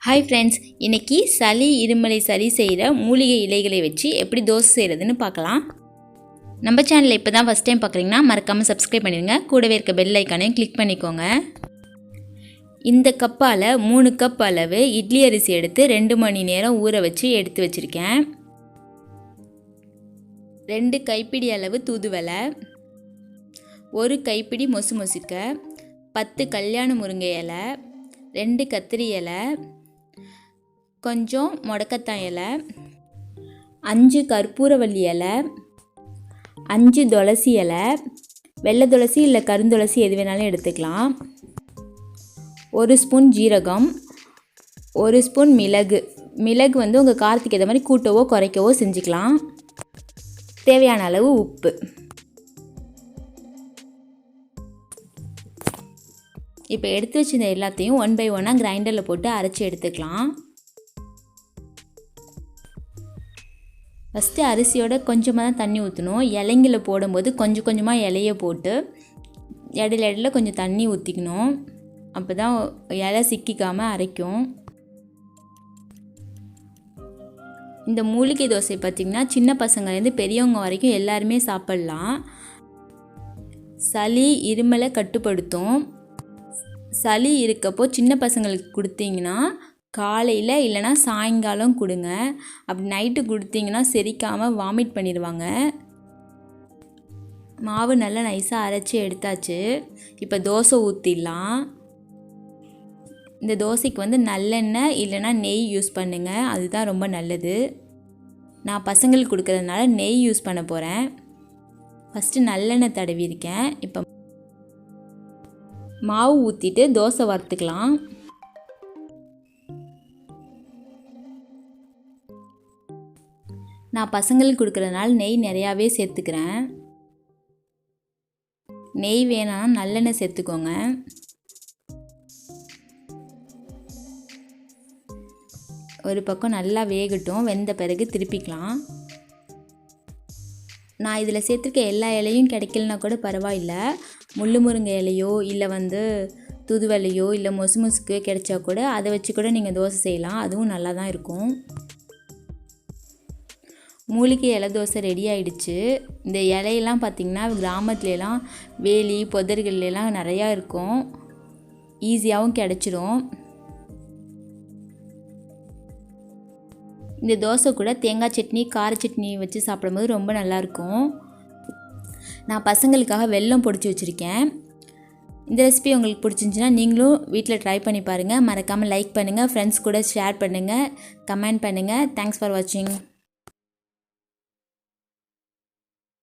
Hi friends, இன்றைக்கி சளி இருமலை சரி செய்கிற மூலிகை இலைகளை வச்சு எப்படி தோசை செய்கிறதுன்னு பார்க்கலாம். நம்ம சேனலில் இப்போ தான் ஃபஸ்ட் டைம் பார்க்குறீங்கன்னா மறக்காமல் சப்ஸ்கிரைப் பண்ணிடுங்க. கூடவே இருக்க பெல் ஐக்கானையும் கிளிக் பண்ணிக்கோங்க. இந்த கப்பால் 3 கப் அளவு இட்லி அரிசி எடுத்து 2 மணி நேரம் ஊற வச்சு எடுத்து வச்சுருக்கேன். 2 கைப்பிடி அளவு தூதுவளை, 1 கைப்பிடி மொசுக்க, 10 கல்யாண முருங்கை இலை, 2 கத்திரி இலை, கொஞ்சம் முடக்கத்தான் இலை, 5 கற்பூரவள்ளி இலை, 5 துளசி இலை, வெள்ளை துளசி இல்லை கருந்துளசி எது வேணாலும் எடுத்துக்கலாம், 1 ஸ்பூன் ஜீரகம், 1 ஸ்பூன் மிளகு வந்து உங்கள் காரத்துக்கு ஏற்ற மாதிரி கூட்டவோ குறைக்கவோ செஞ்சுக்கலாம். தேவையான அளவு உப்பு. இப்போ எடுத்து வச்சிருந்த எல்லாத்தையும் 1 by 1 கிரைண்டரில் போட்டு அரைச்சி எடுத்துக்கலாம். ஃபஸ்ட்டு அரிசியோட கொஞ்சமாக தான் தண்ணி ஊற்றணும். இலைங்கள போடும்போது கொஞ்சம் கொஞ்சமாக இலையை போட்டு இடையில கொஞ்சம் தண்ணி ஊற்றிக்கணும். அப்போ தான் இலை சிக்கிக்காமல் அரைக்கும். இந்த மூலிகை தோசை பார்த்திங்கன்னா சின்ன பசங்கள்லேருந்து பெரியவங்க வரைக்கும் எல்லாருமே சாப்பிட்லாம். சளி இருமலை கட்டுப்படுத்தும். சளி இருக்கப்போ சின்ன பசங்களுக்கு கொடுத்தீங்கன்னா காலையில் இல்லைனா சாயங்காலம் கொடுங்க. அப்படி நைட்டு கொடுத்தீங்கன்னா செரிக்காமல் வாமிட் பண்ணிடுவாங்க. மாவு நல்லா நைஸாக அரைச்சி எடுத்தாச்சு. இப்போ தோசை ஊற்றிடலாம். இந்த தோசைக்கு வந்து நல்லெண்ணெய் இல்லைனா நெய் யூஸ் பண்ணுங்கள், அதுதான் ரொம்ப நல்லது. நான் பசங்களுக்கு கொடுக்கறதுனால நெய் யூஸ் பண்ண போகிறேன். ஃபஸ்ட்டு நல்லெண்ணெய் தடவிருக்கேன். இப்போ மாவு ஊற்றிட்டு தோசை வறுத்துக்கலாம். நான் பசங்களுக்கு கொடுக்குறதுனால நெய் நிறையாவே சேர்த்துக்கிறேன். நெய் வேணாம் நல்லெண்ணெய் சேர்த்துக்கோங்க. ஒரு பக்கம் நல்லா வேகட்டும். வெந்த பிறகு திருப்பிக்கலாம். நான் இதில் சேர்த்துருக்க எல்லா இலையும் கிடைக்கலனா கூட பரவாயில்லை. முருங்கை இலையோ இல்லை வந்து தூதுவளையோ இல்லை மொசுக்கு கிடைச்சா கூட அதை வச்சு கூட நீங்கள் தோசை செய்யலாம். அதுவும் நல்லா தான் இருக்கும். மூலிகை இலை தோசை ரெடி ஆகிடுச்சு. இந்த இலையெல்லாம் பார்த்திங்கன்னா கிராமத்துலலாம் வேலி புதர்கள்லாம் நிறையா இருக்கும். ஈஸியாகவும் கிடச்சிரும். இந்த தோசை கூட தேங்காய் சட்னி கார சட்னி வச்சு சாப்பிடும்போது ரொம்ப நல்லாயிருக்கும். நான் பசங்களுக்காக வெல்லம் பொடிச்சு வச்சுருக்கேன். இந்த ரெசிபி உங்களுக்கு பிடிச்சிருந்துச்சின்னா நீங்களும் வீட்டில் ட்ரை பண்ணி பாருங்கள். மறக்காமல் லைக் பண்ணுங்கள், ஃப்ரெண்ட்ஸ் கூட ஷேர் பண்ணுங்கள், கமெண்ட் பண்ணுங்கள். தேங்க்ஸ் ஃபார் வாட்சிங்.